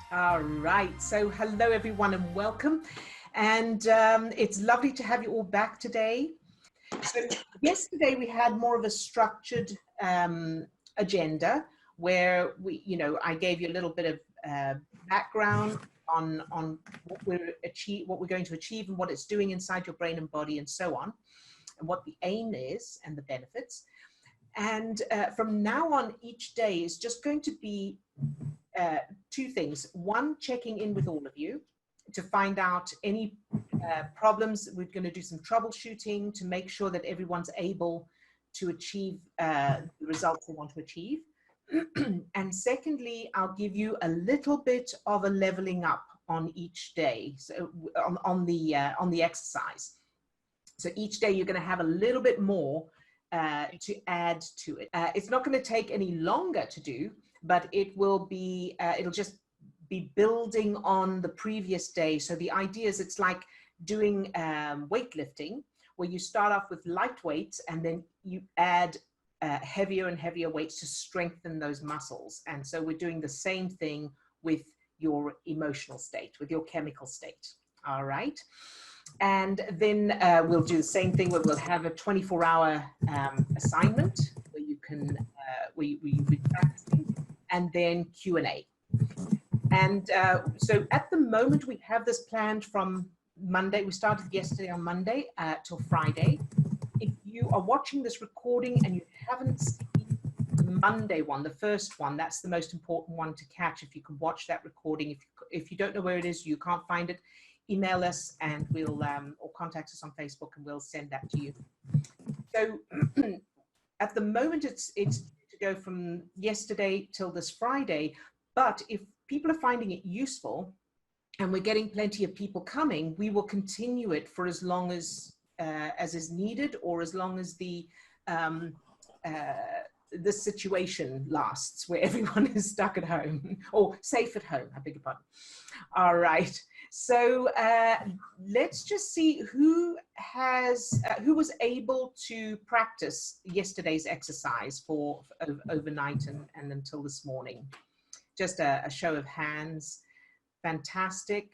All right. So hello, everyone, and welcome. And it's lovely to have you all back today. So yesterday we had more of a structured agenda where I gave you a little bit of background on what we're going to achieve and what it's doing inside your brain and body and so on, and what the aim is and the benefits. And from now on, each day is just going to be two things. One, checking in with all of you to find out any problems. We're going to do some troubleshooting to make sure that everyone's able to achieve the results they want to achieve. And secondly, I'll give you a little bit of a leveling up on each day, so on the exercise. So each day you're going to have a little bit more to add to it. It's not going to take any longer to do, but it will be, it'll just be building on the previous day. So the idea is it's like doing weightlifting, where you start off with light weights and then you add heavier and heavier weights to strengthen those muscles. And so we're doing the same thing with your emotional state, with your chemical state. All right. And then we'll do the same thing where we'll have a 24-hour assignment where you can, where you'll be practicing, and then Q&A. And so at the moment we have this planned from Monday. We started yesterday on Monday till Friday. If you are watching this recording and you haven't seen the Monday one, the first one, that's the most important one to catch. If you can watch that recording, if you don't know where it is, you can't find it, email us and we'll, or contact us on Facebook and we'll send that to you. So at the moment it's to go from yesterday till this Friday, but if people are finding it useful and we're getting plenty of people coming, we will continue it for as long as is needed, or as long as the situation lasts, where everyone is stuck at home or safe at home, I beg your pardon. All right, so let's just see who was able to practice yesterday's exercise for overnight and until this morning. Just a show of hands. Fantastic.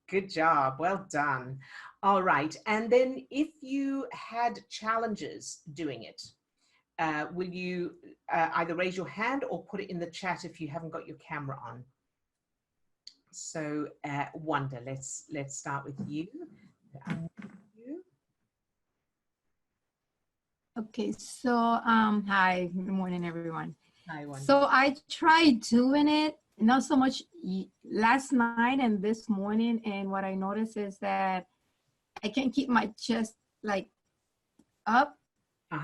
Good job. Well done. All right. And then if you had challenges doing it, will you either raise your hand or put it in the chat if you haven't got your camera on? So Wanda, let's start with you. Okay, so hi, good morning, everyone. Hi, Wanda. So I tried doing it, not so much last night and this morning, and what I noticed is that I can't keep my chest like up.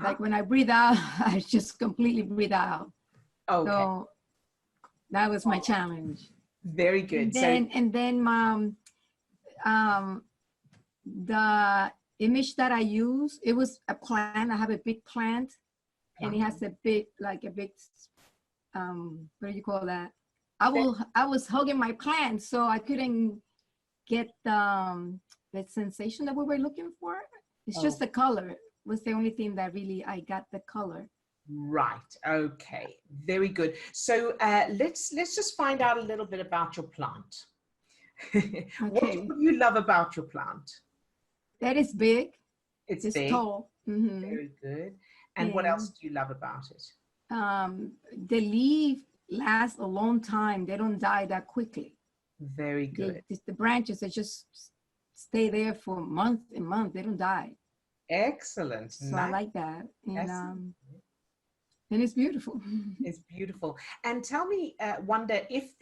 Like when I breathe out, I just completely breathe out. Okay. So that was my challenge. Very good. And then the image that I use, it was a plant. I have a big plant, and it has a big, like a big, what do you call that? I was hugging my plant, so I couldn't get the sensation that we were looking for. It's just the color was the only thing that really I got the color. Right. Okay. Very good. So let's just find out a little bit about your plant. Okay. What do you love about your plant? That is big. It's big. Tall. Mm-hmm. Very good. And what else do you love about it? The leaf lasts a long time. They don't die that quickly. Very good. The branches, they just stay there for months and months. They don't die. Excellent. So nice. I like that. And it's beautiful. It's beautiful. And tell me, Wanda, if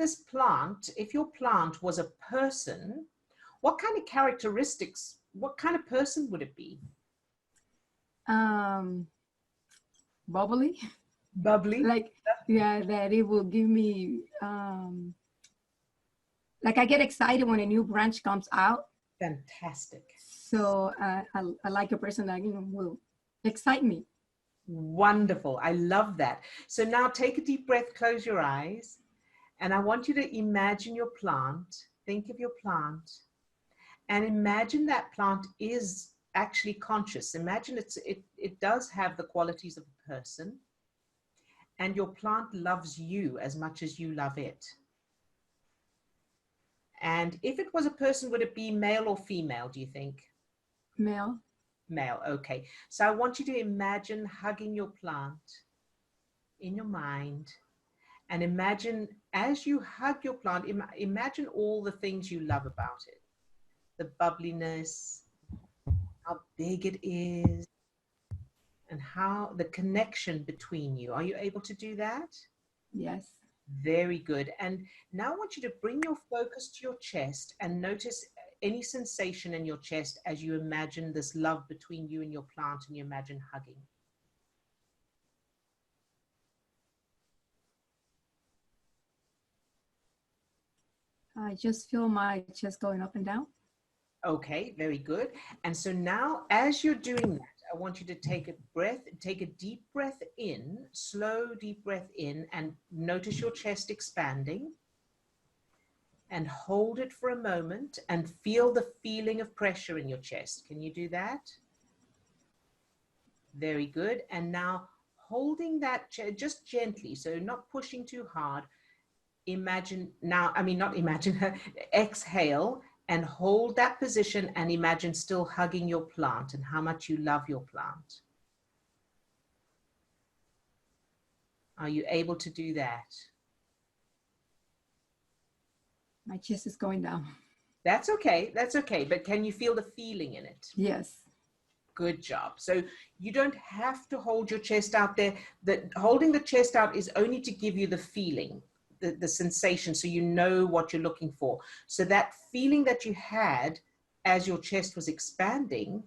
your plant was a person, what kind of characteristics, what kind of person would it be? Bubbly. Bubbly? Like, yeah, that it will give me, like I get excited when a new branch comes out. Fantastic. So I like a person that, will excite me. Wonderful. I love that. So now take a deep breath, close your eyes, and I want you to imagine your plant. Think of your plant and imagine that plant is actually conscious. Imagine it does have the qualities of a person, and your plant loves you as much as you love it. And if it was a person, would it be male or female, do you think? Male. Male, okay. So I want you to imagine hugging your plant in your mind, and imagine as you hug your plant, imagine all the things you love about it. The bubbliness, how big it is, and how the connection between you. Are you able to do that? Yes. Very good. And now I want you to bring your focus to your chest and notice any sensation in your chest as you imagine this love between you and your plant, and you imagine hugging. I just feel my chest going up and down. Okay, very good. And so now as you're doing that, I want you to take a deep breath in, slow deep breath in, and notice your chest expanding. And hold it for a moment and feel the feeling of pressure in your chest. Can you do that? Very good. And now holding that just gently, so not pushing too hard. Imagine now, not imagine, exhale and hold that position and imagine still hugging your plant and how much you love your plant. Are you able to do that? My chest is going down. That's okay. That's okay. But can you feel the feeling in it? Yes. Good job. So you don't have to hold your chest out there. Holding the chest out is only to give you the feeling, the sensation, so you know what you're looking for. So that feeling that you had as your chest was expanding,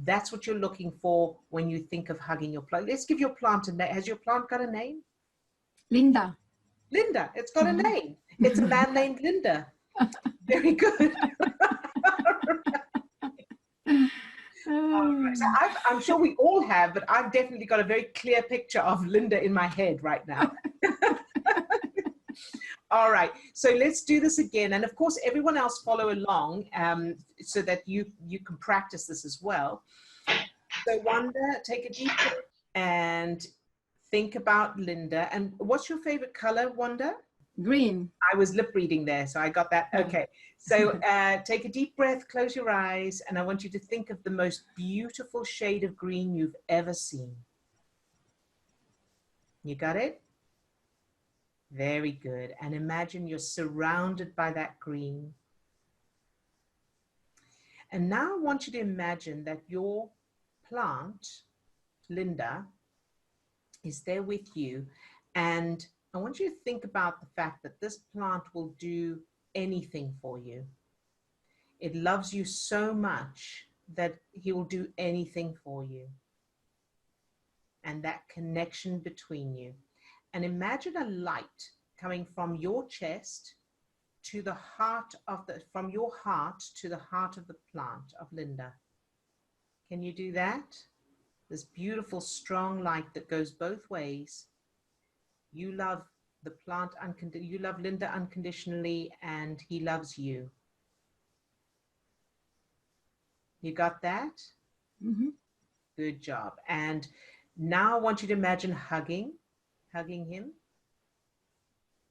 that's what you're looking for when you think of hugging your plant. Let's give your plant a name. Has your plant got a name? Linda. Linda. It's got a name. It's a man named Linda. Very good. So I'm sure we all have, but I've definitely got a very clear picture of Linda in my head right now. All right, so let's do this again. And of course, everyone else follow along so that you can practice this as well. So Wanda, take a deep breath and think about Linda. And what's your favorite color, Wanda? Green. I was lip reading there, so I got that. Okay, so take a deep breath, close your eyes, and I want you to think of the most beautiful shade of green you've ever seen. You got it? Very good. And imagine you're surrounded by that green. And now I want you to imagine that your plant, Linda, is there with you, and I want you to think about the fact that this plant will do anything for you. It loves you so much that he will do anything for you. And that connection between you. And imagine a light coming from your chest to the heart of from your heart to the heart of the plant of Linda. Can you do that? This beautiful, strong light that goes both ways. You love the plant unconditionally, you love Linda unconditionally, and he loves you. You got that? Mm-hmm. Good job. And now I want you to imagine hugging him.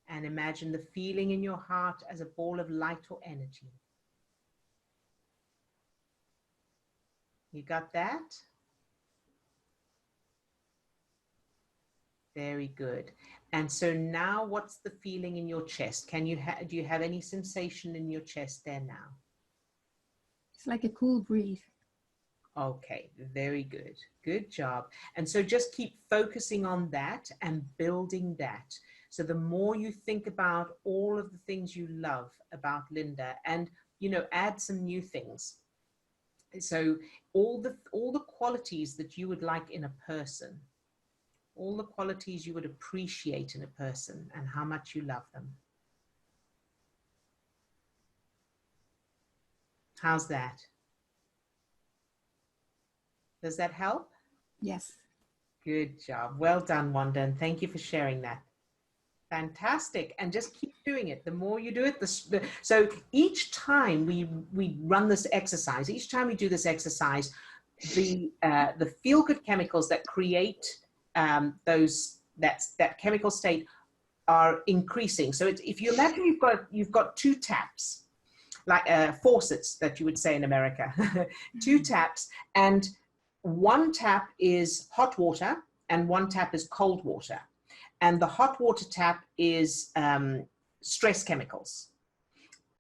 And imagine the feeling in your heart as a ball of light or energy. You got that? Very good. And so now what's the feeling in your chest? Do you have any sensation in your chest there now? It's like a cool breeze. Okay, very good. Good job. And so just keep focusing on that and building that. So the more you think about all of the things you love about Linda, and add some new things. So all the qualities that you would like in a person, all the qualities you would appreciate in a person, and how much you love them. How's that? Does that help? Yes. Good job. Well done, Wanda, and thank you for sharing that. Fantastic. And just keep doing it. The more you do it, so each time we run this exercise, each time we do this exercise, the feel-good chemicals that create that chemical state are increasing. So if you imagine you've got two taps, like faucets that you would say in America, two taps, and one tap is hot water and one tap is cold water. And the hot water tap is stress chemicals.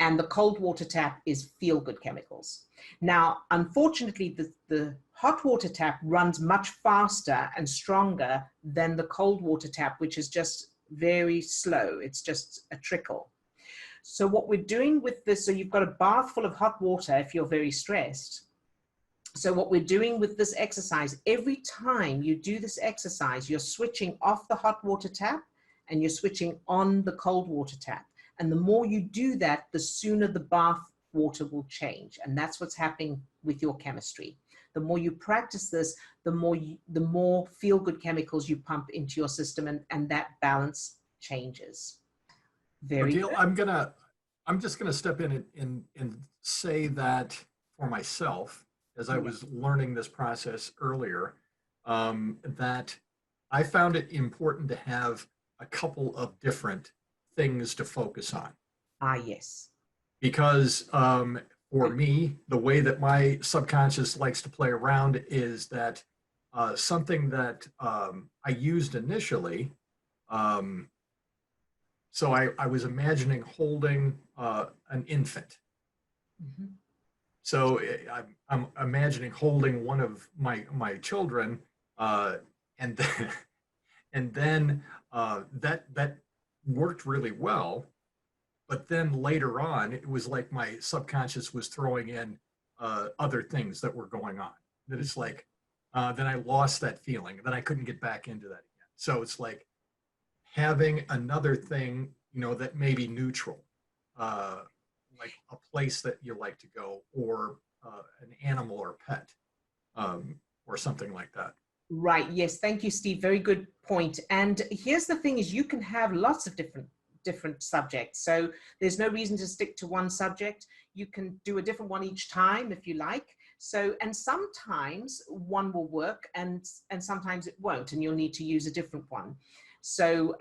And the cold water tap is feel-good chemicals. Now, unfortunately, the hot water tap runs much faster and stronger than the cold water tap, which is just very slow. It's just a trickle. So what we're doing with this, so you've got a bath full of hot water if you're very stressed. So what we're doing with this exercise, every time you do this exercise, you're switching off the hot water tap and you're switching on the cold water tap. And the more you do that, the sooner the bath water will change. And that's what's happening with your chemistry. The more you practice this, the more feel-good chemicals you pump into your system, and that balance changes. Very Adil, good. I'm just gonna step in and say that for myself, as I was learning this process earlier, that I found it important to have a couple of different things to focus on. Ah, yes. Because for me, the way that my subconscious likes to play around is that something that I used initially. So I was imagining holding an infant. Mm-hmm. So I'm imagining holding one of my children, and then, that worked really well. But then later on, it was like my subconscious was throwing in other things that were going on. That it's like, then I lost that feeling. Then I couldn't get back into that again. So it's like having another thing, that may be neutral, like a place that you like to go, or an animal or pet, or something like that. Right. Yes. Thank you, Steve. Very good point. And here's the thing: is you can have lots of different subjects. So there's no reason to stick to one subject. You can do a different one each time if you like. So, and sometimes one will work and sometimes it won't, and you'll need to use a different one. So,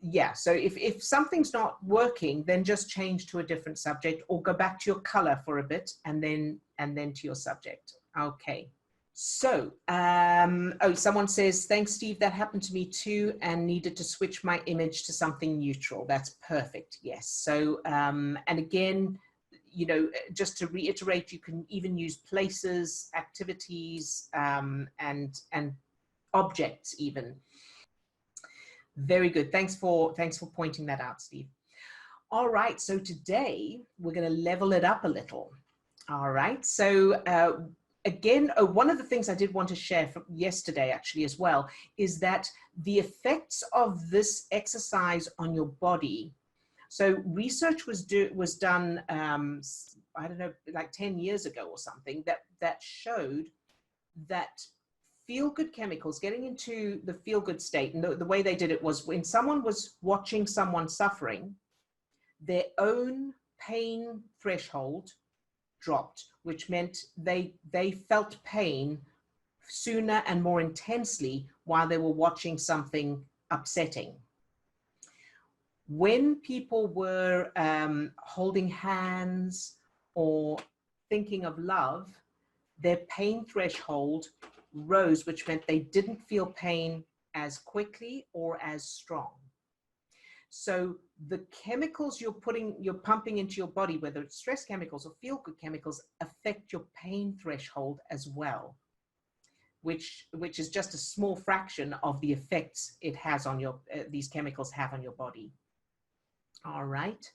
yeah, so if something's not working, then just change to a different subject or go back to your color for a bit and then to your subject. Okay. So, oh, someone says, thanks, Steve. That happened to me too and needed to switch my image to something neutral. That's perfect. Yes. So, and again, just to reiterate, you can even use places, activities, and objects even. Very good. Thanks for pointing that out, Steve. All right. So today we're going to level it up a little. All right. So, again, one of the things I did want to share from yesterday actually as well is that the effects of this exercise on your body. So research was done, I don't know, like 10 years ago or something that showed that feel-good chemicals, getting into the feel-good state, and the way they did it was when someone was watching someone suffering, their own pain threshold dropped, which meant they felt pain sooner and more intensely while they were watching something upsetting. When people were holding hands or thinking of love, their pain threshold rose, which meant they didn't feel pain as quickly or as strong. So the chemicals you're pumping into your body, whether it's stress chemicals or feel-good chemicals, affect your pain threshold as well, which is just a small fraction of the effects it has on these chemicals have on your body. All right.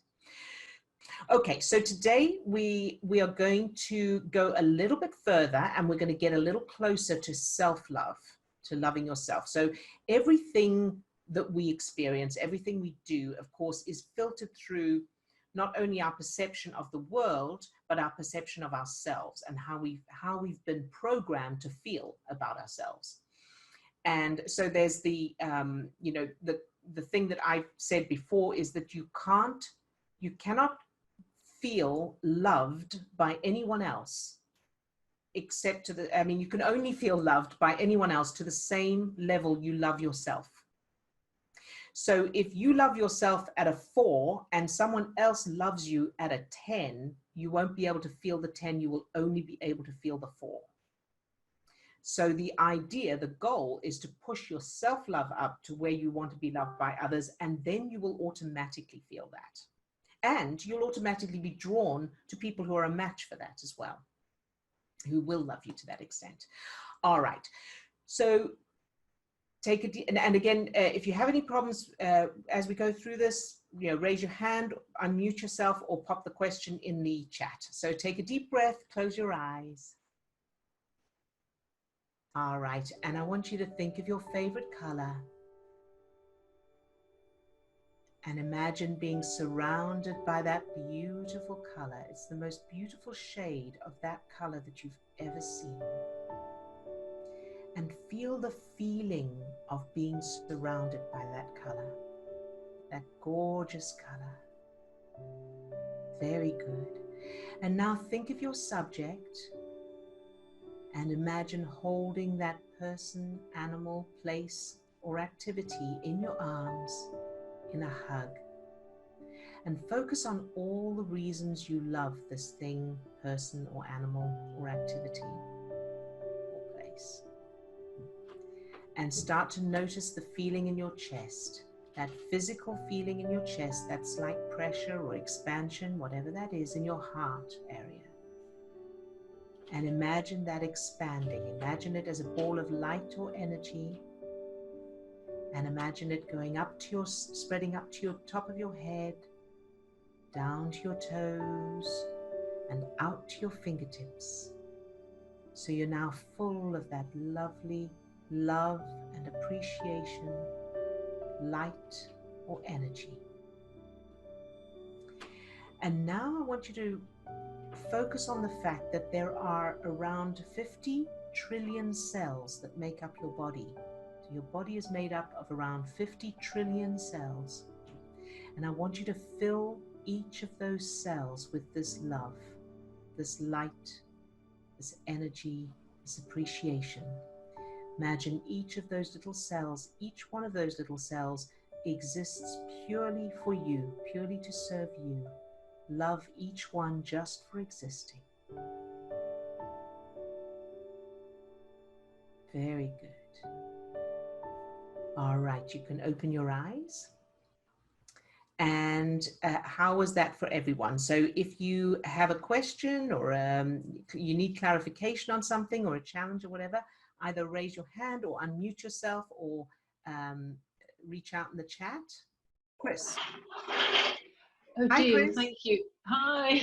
Okay, so today we are going to go a little bit further and we're going to get a little closer to self-love, to loving yourself. So everything that we experience, everything we do, of course, is filtered through not only our perception of the world, but our perception of ourselves and how we've been programmed to feel about ourselves. And so there's the thing that I've said before is that you cannot feel loved by anyone else except you can only feel loved by anyone else to the same level you love yourself. So if you love yourself at a 4 and someone else loves you at a 10, you won't be able to feel the 10, you will only be able to feel the 4. So the idea, the goal is to push your self-love up to where you want to be loved by others, and then you will automatically feel that. And you'll automatically be drawn to people who are a match for that as well, who will love you to that extent. All right. So take a deep, and again, if you have any problems as we go through this, raise your hand, unmute yourself, or pop the question in the chat. So take a deep breath, close your eyes. All right, and I want you to think of your favorite color and imagine being surrounded by that beautiful color. It's the most beautiful shade of that color that you've ever seen. And feel the feeling of being surrounded by that color, that gorgeous color. Very good. And now think of your subject and imagine holding that person, animal, place, or activity in your arms in a hug. And focus on all the reasons you love this thing, person, or animal, or activity, or place. And start to notice the feeling in your chest, that physical feeling in your chest, that slight pressure or expansion, whatever that is, in your heart area. And imagine that expanding. Imagine it as a ball of light or energy. And imagine it going up to spreading up to your top of your head, down to your toes, and out to your fingertips. So you're now full of that lovely love and appreciation, light or energy. And now I want you to focus on the fact that there are around 50 trillion cells that make up your body. So your body is made up of around 50 trillion cells. And I want you to fill each of those cells with this love, this light, this energy, this appreciation. Imagine each of those little cells, each one of those little cells exists purely for you, purely to serve you. Love each one just for existing. Very good. All right, you can open your eyes. And how was that for everyone? So if you have a question or you need clarification on something or a challenge or whatever, either raise your hand or unmute yourself or reach out in the chat. Chris. Oh Hi, dear, Chris. thank you. Hi,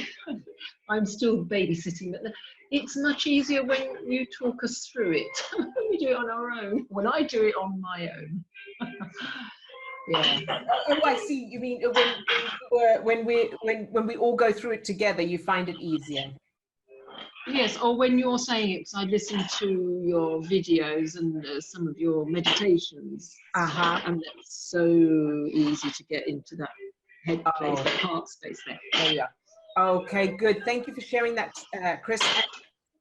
I'm still babysitting, but it's much easier when you talk us through it. We do it on our own. When I do it on my own. Yeah. Oh, I see. You mean when we all go through it together, you find it easier. Yes, or when you're saying it, because I listen to your videos and some of your meditations, and it's so easy to get into that head place, that heart space there. There you are. Okay, good. Thank you for sharing that, Chris.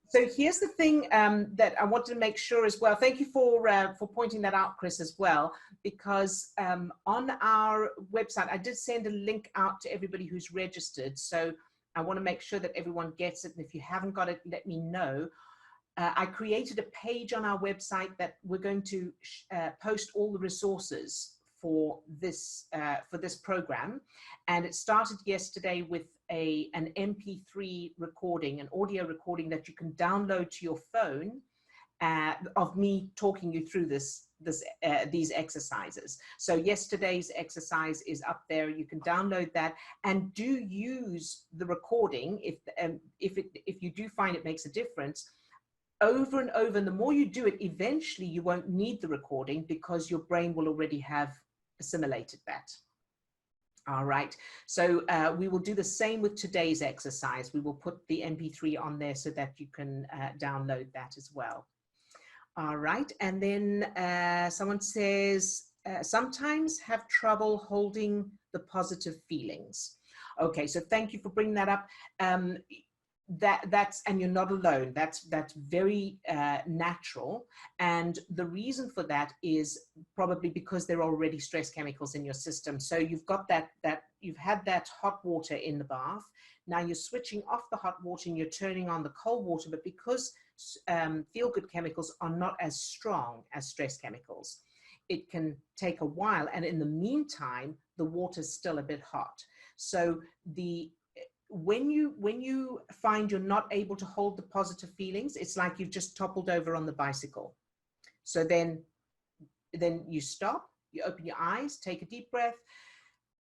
So here's the thing that I wanted to make sure as well. Thank you for pointing that out, Chris, as well, because on our website, I did send a link out to everybody who's registered. So I want to make sure that everyone gets it. And if you haven't got it, let me know. I created a page on our website that we're going to post all the resources for this program. And it started yesterday with an MP3 recording, an audio recording that you can download to your phone of me talking you through these exercises. So yesterday's exercise is up there. You can download that and do use the recording if you do find it makes a difference. Over and over, and the more you do it, eventually you won't need the recording because your brain will already have assimilated that. All right, so we will do the same with today's exercise. We will put the MP3 on there so that you can download that as well. All right, and then someone says, sometimes have trouble holding the positive feelings. Okay, so thank you for bringing that up. and you're not alone. That's very natural. And the reason for that is probably because there are already stress chemicals in your system. So you've got you've had that hot water in the bath. Now you're switching off the hot water and you're turning on the cold water, but because feel-good chemicals are not as strong as stress chemicals, it can take a while. And in the meantime, the water's still a bit hot. So when you find you're not able to hold the positive feelings, it's like you've just toppled over on the bicycle. So then you stop, you open your eyes, take a deep breath,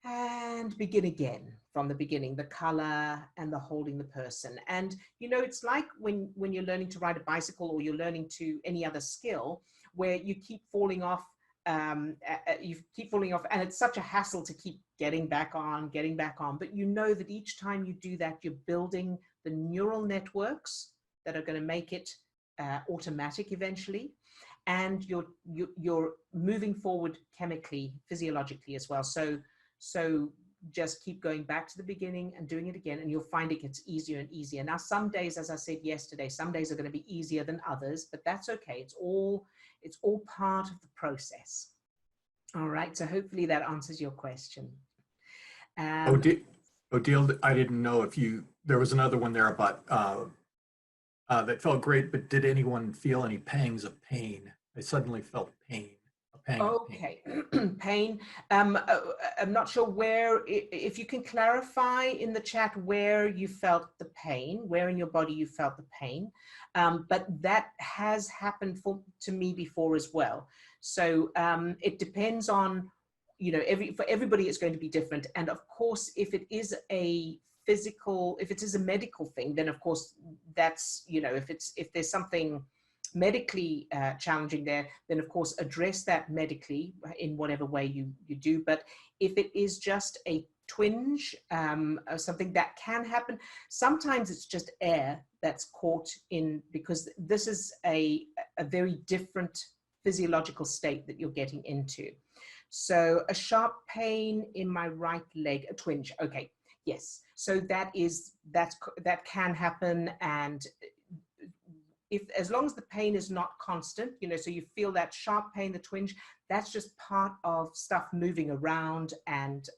and begin again from the beginning, the color and the holding the person. And it's like when you're learning to ride a bicycle, or you're learning to any other skill, where you keep falling off. You keep falling off, and it's such a hassle to keep getting back on. But you know that each time you do that, you're building the neural networks that are going to make it automatic eventually, and you're moving forward chemically, physiologically as well. So just keep going back to the beginning and doing it again, and you'll find it gets easier and easier. Now, some days, as I said yesterday, some days are going to be easier than others, but that's okay. It's all part of the process. All right. So hopefully that answers your question. Odile, I didn't know if there was another one there about that felt great, but did anyone feel any pangs of pain? I suddenly felt pain. Okay, pain. I'm not sure if you can clarify in the chat where you felt the pain, where in your body you felt the pain. But that has happened to me before as well. So it depends on, for everybody it's going to be different. And of course, if it is a medical thing, then of course that's, if there's something medically challenging there, then of course address that medically in whatever way you do. But if it is just a twinge, or something that can happen, sometimes it's just air that's caught in, because this is a very different physiological state that you're getting into. So a sharp pain in my right leg, a twinge. Okay, yes. So that can happen. And as long as the pain is not constant, so you feel that sharp pain, the twinge, that's just part of stuff moving around. And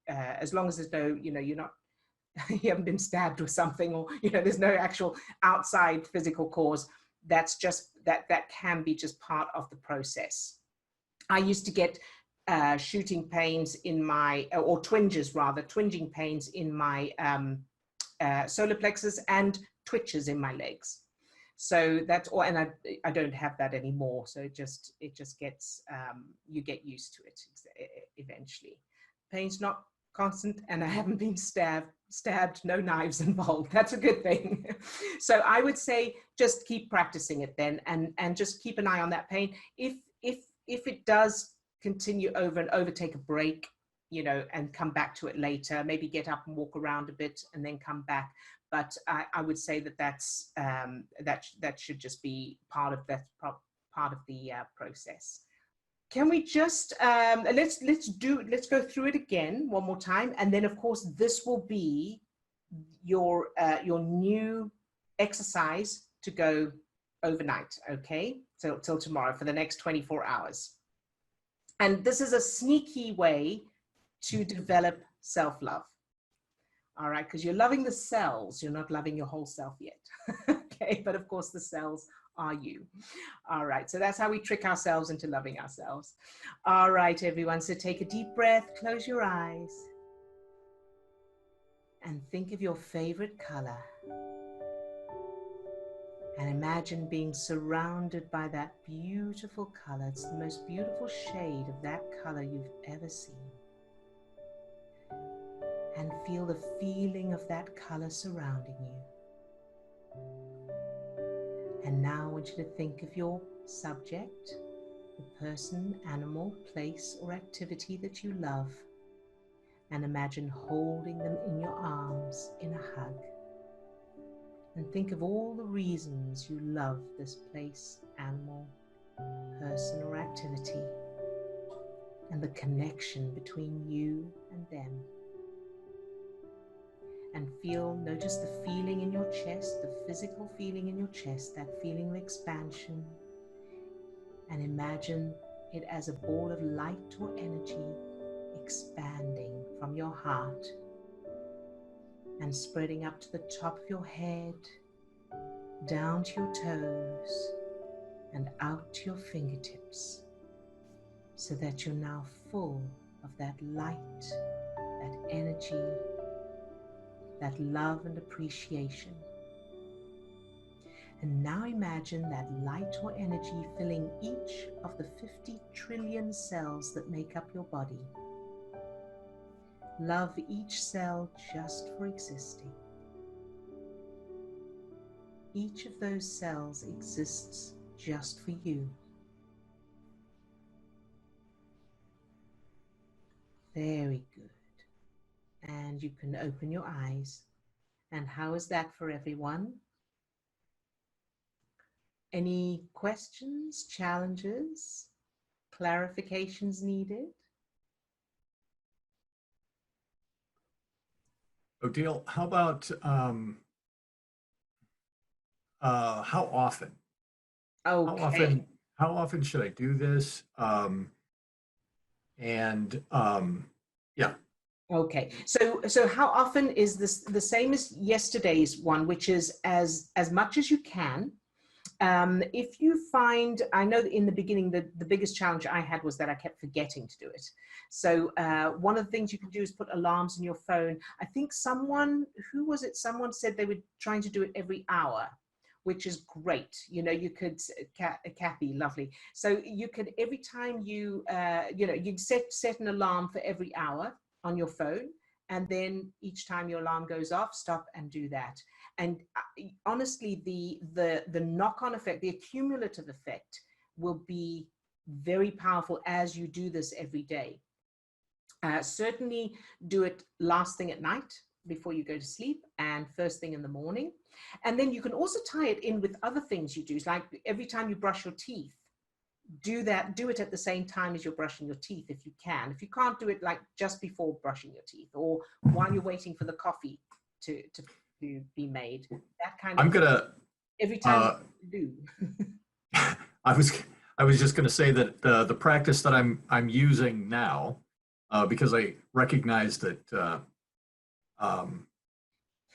as long as there's no, you haven't been stabbed or something, or, there's no actual outside physical cause, that's just, that can be just part of the process. I used to get shooting pains in my, or twinges rather, twinging pains in my solar plexus, and twitches in my legs. So that's all, and I don't have that anymore. So it just gets, you get used to it eventually. Pain's not constant, and I haven't been stabbed, no knives involved. That's a good thing. So I would say just keep practicing it then, and just keep an eye on that pain. If it does continue over and over, take a break, and come back to it later. Maybe get up and walk around a bit and then come back. But I would say that should just be part of the process. Can we just let's go through it again one more time, and then of course this will be your new exercise to go overnight. Okay, so till tomorrow for the next 24 hours. And this is a sneaky way to develop self-love. All right, because you're loving the cells, you're not loving your whole self yet. Okay, but of course the cells are you. All right, so that's how we trick ourselves into loving ourselves. All right, everyone, so take a deep breath, close your eyes, and think of your favorite color. And imagine being surrounded by that beautiful color. It's the most beautiful shade of that color you've ever seen. And feel the feeling of that color surrounding you. And now I want you to think of your subject, the person, animal, place, or activity that you love. And imagine holding them in your arms in a hug. And think of all the reasons you love this place, animal, person, or activity, and the connection between you and them. and notice the feeling in your chest, the physical feeling in your chest, that feeling of expansion. And imagine it as a ball of light or energy expanding from your heart and spreading up to the top of your head, down to your toes, and out to your fingertips, so that you're now full of that light, that energy, that love and appreciation. And now imagine that light or energy filling each of the 50 trillion cells that make up your body. Love each cell just for existing. Each of those cells exists just for you. Very good. And you can open your eyes. And how is that for everyone? Any questions, challenges, clarifications needed? Odile, how about how often? Okay. How often should I do this? Yeah. Okay. So how often is this the same as yesterday's one, which is as much as you can? If you find, I know that in the beginning, the biggest challenge I had was that I kept forgetting to do it. So one of the things you can do is put alarms in your phone. I think someone said they were trying to do it every hour, which is great. You know, you could, Kathy, lovely. So you could, every time you set an alarm for every hour on your phone, and then each time your alarm goes off, stop and do that. And honestly, the knock-on effect, the accumulative effect will be very powerful as you do this every day. Certainly do it last thing at night before you go to sleep and first thing in the morning. And then you can also tie it in with other things you do, like every time you brush your teeth, do it at the same time as you're brushing your teeth if you can. If you can't, do it like just before brushing your teeth or while you're waiting for the coffee to be made. That kind of every time you do. I was just going to say that the practice that I'm using now, because I recognize that I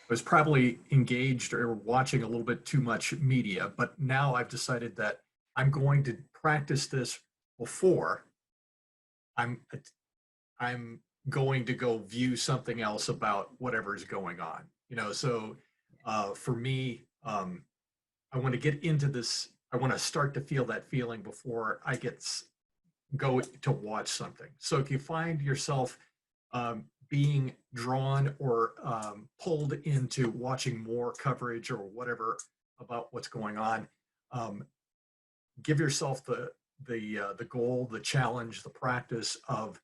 was probably engaged or watching a little bit too much media, but now I've decided that I'm going to practice this before I'm going to go view something else about whatever is going on. You know, so for me, I want to get into this. I want to start to feel that feeling before I go to watch something. So if you find yourself being drawn or pulled into watching more coverage or whatever about what's going on, give yourself the goal, the challenge, the practice of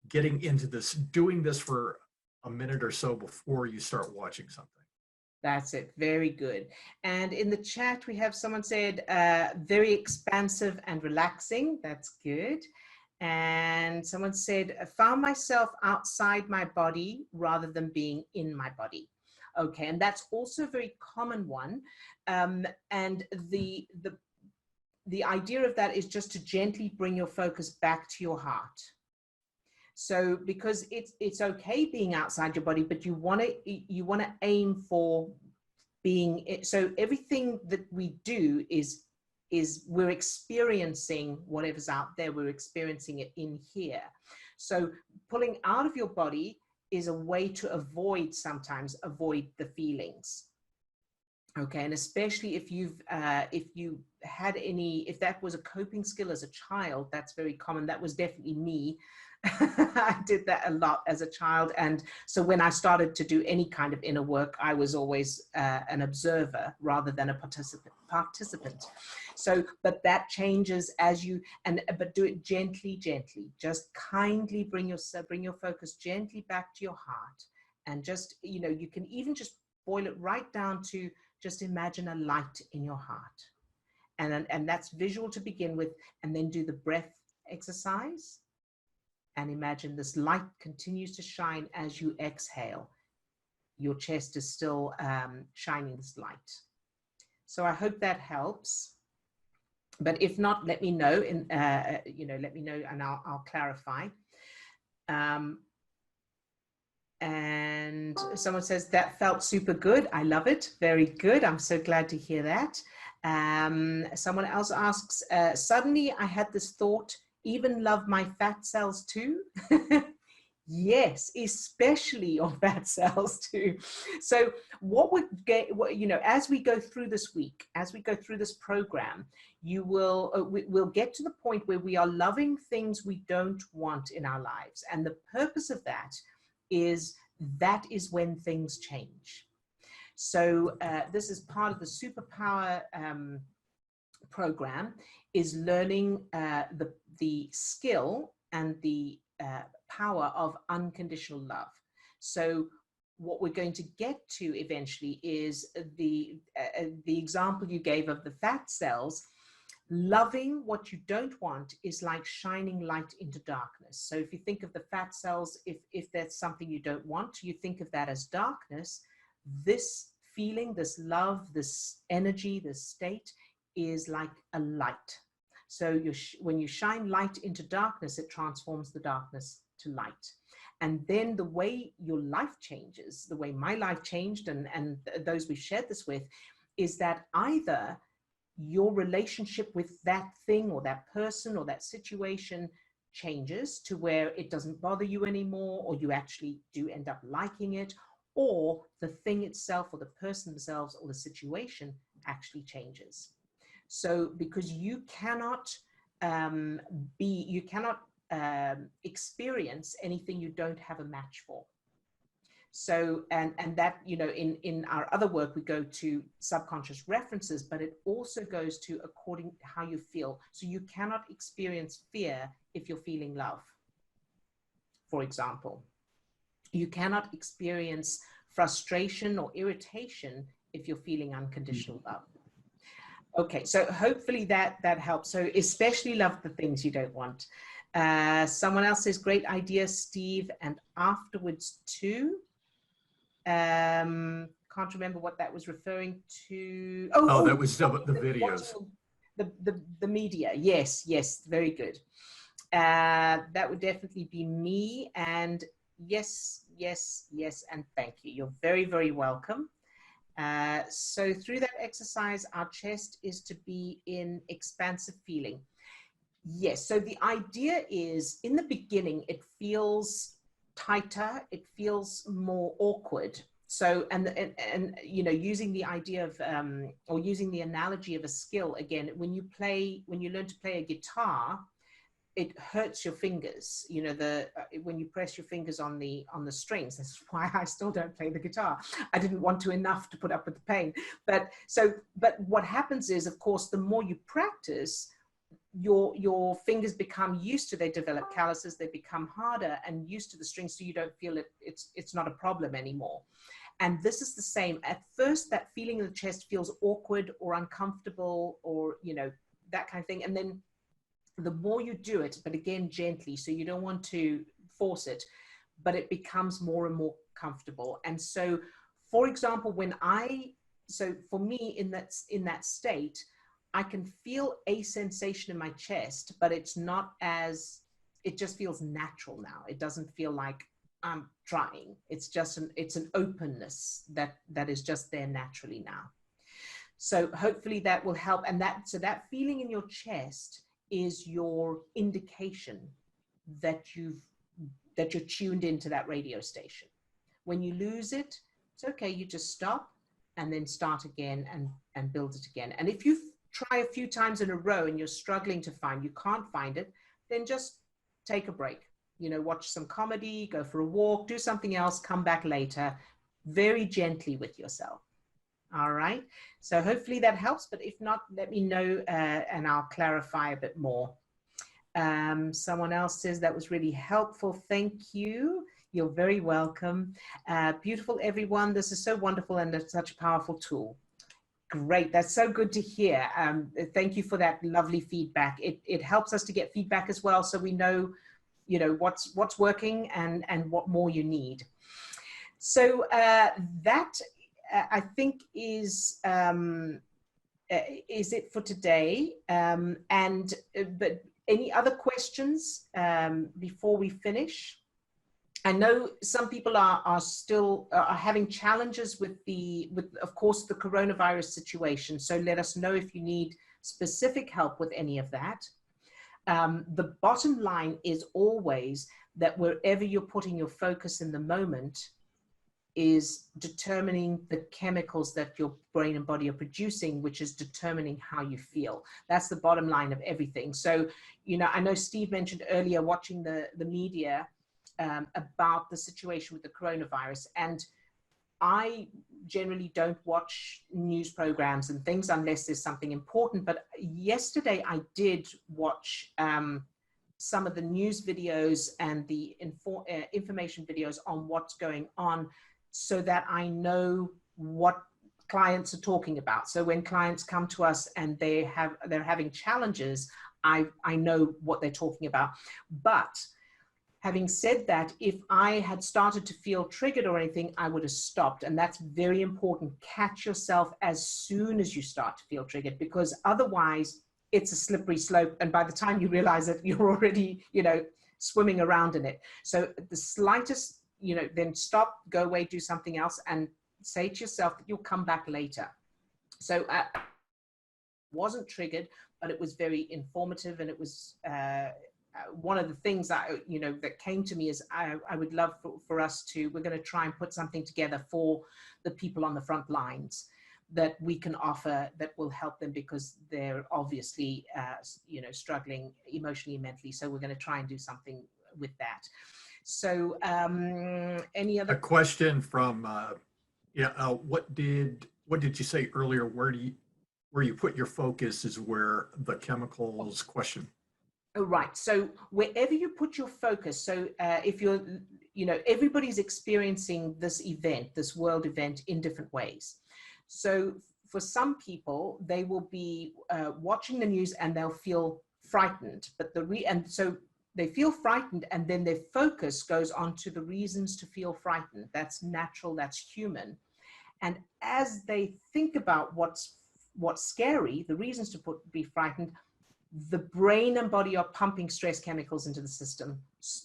getting into this, doing this for a minute or so before you start watching something. That's it. Very good. And in the chat, we have someone said, very expansive and relaxing. That's good. And someone said, I found myself outside my body rather than being in my body. Okay. And that's also a very common one. And the idea of that is just to gently bring your focus back to your heart. So because it's okay being outside your body, but you want to aim for being it. So everything that we do is we're experiencing whatever's out there. We're experiencing it in here. So pulling out of your body is a way to sometimes avoid the feelings. Okay, and especially if that was a coping skill as a child, that's very common. That was definitely me. I did that a lot as a child. And so when I started to do any kind of inner work, I was always an observer rather than a participant. So, but that changes but do it gently. Just kindly bring your focus gently back to your heart. And just, you can even just boil it right down to just imagine a light in your heart. And that's visual to begin with, and then do the breath exercise. And imagine this light continues to shine as you exhale. your chest is still shining this light. So I hope that helps. But if not, let me know, let me know and I'll clarify. And someone says, that felt super good. I love it. Very good. I'm so glad to hear that. Someone else asks, suddenly I had this thought, even love my fat cells too. Yes, especially your fat cells too. So what we get, as we go through this week, as we go through this program, we'll get to the point where we are loving things we don't want in our lives. And the purpose of that is when things change. So this is part of the superpower program, is learning the skill and the power of unconditional love. So what we're going to get to eventually is the example you gave of the fat cells. Loving what you don't want is like shining light into darkness. So if you think of the fat cells, if that's something you don't want, you think of that as darkness. This feeling, this love, this energy, this state is like a light. So when you shine light into darkness, it transforms the darkness to light. And then the way your life changes, the way my life changed and those we've shared this with, is that either your relationship with that thing or that person or that situation changes to where it doesn't bother you anymore, or you actually do end up liking it, or the thing itself or the person themselves or the situation actually changes. So because you cannot experience anything you don't have a match for. So, and that, in our other work, we go to subconscious references, but it also goes to according to how you feel. So you cannot experience fear if you're feeling love, for example. You cannot experience frustration or irritation if you're feeling unconditional love. Okay, so hopefully that helps. So especially love the things you don't want. Someone else says, great idea, Steve, and afterwards too. Can't remember what that was referring to. Oh, that was the videos. The media. Yes, very good. That would definitely be me. And yes, and thank you. You're very, very welcome. So through that exercise, our chest is to be in expansive feeling. Yes, so the idea is, in the beginning, it feels tighter, it feels more awkward. So, and using the idea of, or using the analogy of a skill, again, when you learn to play a guitar, it hurts your fingers, when you press your fingers on the strings. That's why I still don't play the guitar. I didn't want to enough to put up with the pain. But what happens is, of course, the more you practice, your fingers become used to, they develop calluses, they become harder and used to the strings, so you don't feel it's not a problem anymore. And this is the same. At first, that feeling in the chest feels awkward or uncomfortable, or that kind of thing. And then the more you do it, but again gently, so you don't want to force it, but it becomes more and more comfortable. And so, for example, for me in that state, I can feel a sensation in my chest, but it just feels natural now. It doesn't feel like I'm trying. It's just it's an openness that is just there naturally now. So hopefully that will help. And so that feeling in your chest is your indication that you're tuned into that radio station. When you lose it, it's okay. You just stop and then start again and build it again. And if you try a few times in a row and you're struggling to you can't find it, then just take a break. Watch some comedy, go for a walk, do something else, come back later, very gently with yourself. All right. So hopefully that helps, but if not, let me know and I'll clarify a bit more. Someone else says that was really helpful. Thank you. You're very welcome. Beautiful, everyone. This is so wonderful and it's such a powerful tool. Great. That's so good to hear. Thank you for that lovely feedback. It helps us to get feedback as well, so we know, what's working and what more you need. So that I think is it for today. But any other questions before we finish? I know some people are still having challenges with of course, the coronavirus situation. So let us know if you need specific help with any of that. The bottom line is always that wherever you're putting your focus in the moment is determining the chemicals that your brain and body are producing, which is determining how you feel. That's the bottom line of everything. So, you know, I know Steve mentioned earlier watching the media about the situation with the coronavirus. And I generally don't watch news programs and things unless there's something important. But yesterday I did watch some of the news videos and the information videos on what's going on so that I know what clients are talking about. So when clients come to us and they're having challenges, I know what they're talking about. But having said that, if I had started to feel triggered or anything, I would have stopped. And that's very important. Catch yourself as soon as you start to feel triggered, because otherwise it's a slippery slope. And by the time you realize it, you're already, you know, swimming around in it. So the slightest, you know, then stop, go away, do something else, and say to yourself that you'll come back later. So I wasn't triggered, but it was very informative, and it was one of the things that, you know, that came to me is I would love for us to, we're going to try and put something together for the people on the front lines that we can offer that will help them, because they're obviously, you know, struggling emotionally and mentally. So we're going to try and do something with that. So any other? A question from, what did you say earlier? Where you put your focus is where the chemicals question. Oh, right. So wherever you put your focus, so if you're, you know, everybody's experiencing this event, this world event in different ways. So for some people, they will be watching the news and they'll feel frightened, but and so they feel frightened, and then their focus goes on to the reasons to feel frightened. That's natural, that's human. And as they think about what's scary, the reasons to be frightened, the brain and body are pumping stress chemicals into the system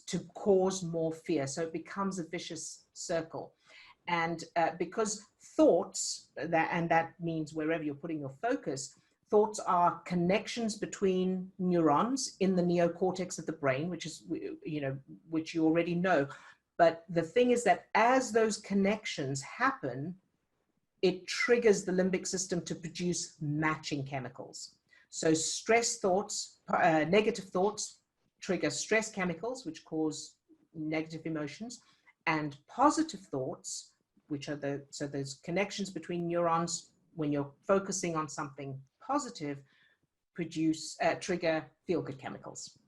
to cause more fear. So it becomes a vicious circle. And because thoughts, that means wherever you're putting your focus, thoughts are connections between neurons in the neocortex of the brain, which is, you know, which you already know. But the thing is that as those connections happen, it triggers the limbic system to produce matching chemicals. So stress thoughts, negative thoughts trigger stress chemicals, which cause negative emotions, and positive thoughts, which are so there's connections between neurons when you're focusing on something positive, trigger feel-good chemicals.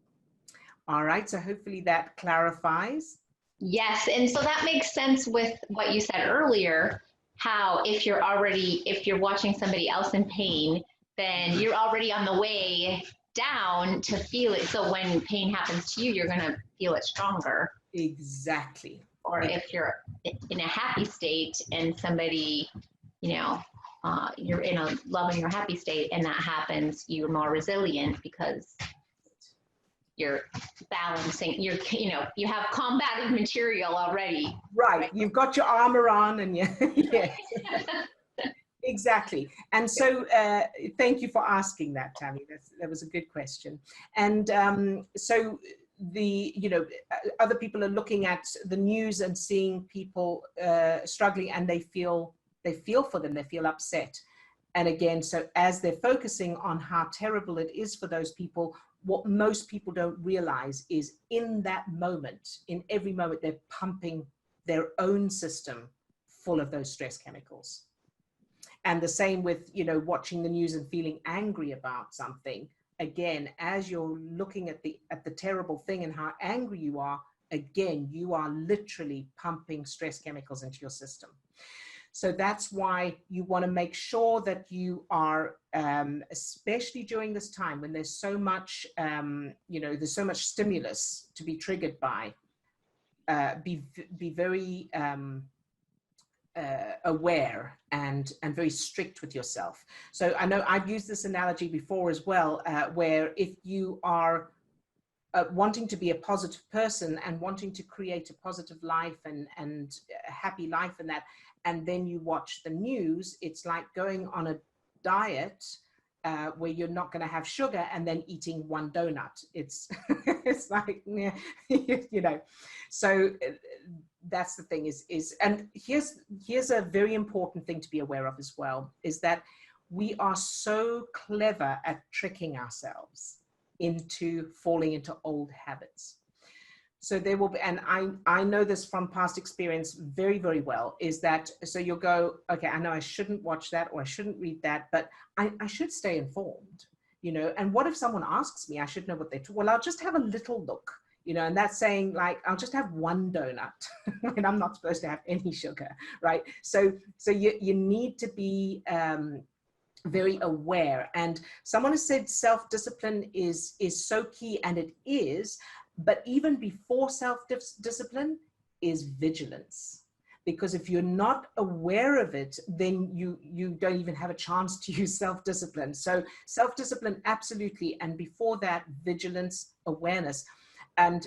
All right, so hopefully that clarifies. Yes, and so that makes sense with what you said earlier, how if you're watching somebody else in pain, then you're already on the way down to feel it. So when pain happens to you, you're going to feel it stronger. Exactly. Or if you're in a happy state and somebody, you know, you're in a loving or happy state and that happens, you're more resilient because you're balancing, you have combative material already. Right. You've got your armor on and yeah. Exactly. And so thank you for asking that, Tammy. That was a good question. And so other people are looking at the news and seeing people struggling, and they feel for them, they feel upset. And again, so as they're focusing on how terrible it is for those people, what most people don't realize is in that moment, in every moment, they're pumping their own system full of those stress chemicals. And the same with, watching the news and feeling angry about something. Again, as you're looking at the terrible thing and how angry you are, again, you are literally pumping stress chemicals into your system. So that's why you want to make sure that you are, especially during this time when there's so much, there's so much stimulus to be triggered by, be very aware and very strict with yourself. So I know I've used this analogy before as well, where if you are wanting to be a positive person and wanting to create a positive life and a happy life and that, and then you watch the news, it's like going on a diet where you're not going to have sugar and then eating one donut. It's it's like, you know, so that's the thing is, and here's a very important thing to be aware of as well, is that we are so clever at tricking ourselves into falling into old habits. So there will be, and I know this from past experience very, very well, is that, so you'll go, okay, I know I shouldn't watch that or I shouldn't read that, but I should stay informed, you know, and what if someone asks me, I should know what they're, well, I'll just have a little look, you know, and that's saying like, I'll just have one donut and I'm not supposed to have any sugar, right? So you need to be very aware. And someone has said self-discipline is so key, and it is, but even before self-discipline is vigilance. Because if you're not aware of it, then you don't even have a chance to use self-discipline. So self-discipline, absolutely. And before that, vigilance, awareness. And,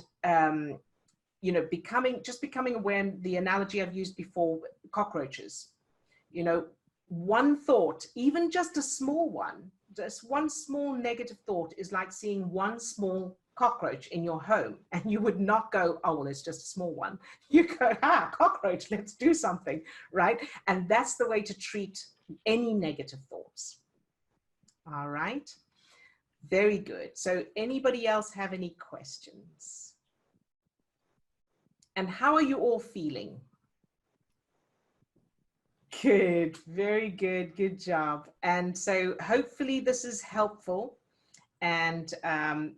you know, becoming aware, the analogy I've used before, cockroaches, you know, one thought, even just a small one, just one small negative thought is like seeing one small cockroach in your home, and you would not go, oh, well, it's just a small one. You go, cockroach, let's do something, right? And that's the way to treat any negative thoughts. All right, very good. So anybody else have any questions? And how are you all feeling? Good, very good, good job. And so hopefully this is helpful. And,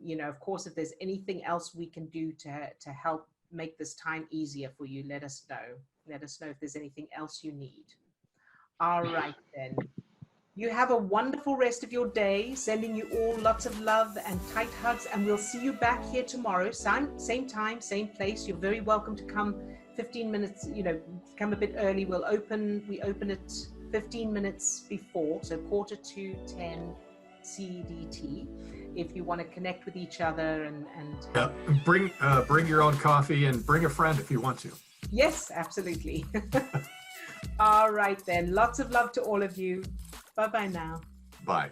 you know, of course, if there's anything else we can do to help make this time easier for you, let us know. Let us know if there's anything else you need. All right, then. You have a wonderful rest of your day, sending you all lots of love and tight hugs. And we'll see you back here tomorrow, same time, same place. You're very welcome to come 15 minutes, you know, come a bit early. We open it 15 minutes before, so 9:45 CDT, if you want to connect with each other and yeah, bring your own coffee and bring a friend if you want to. Yes, absolutely. All right then, lots of love to all of you. Bye bye now. Bye.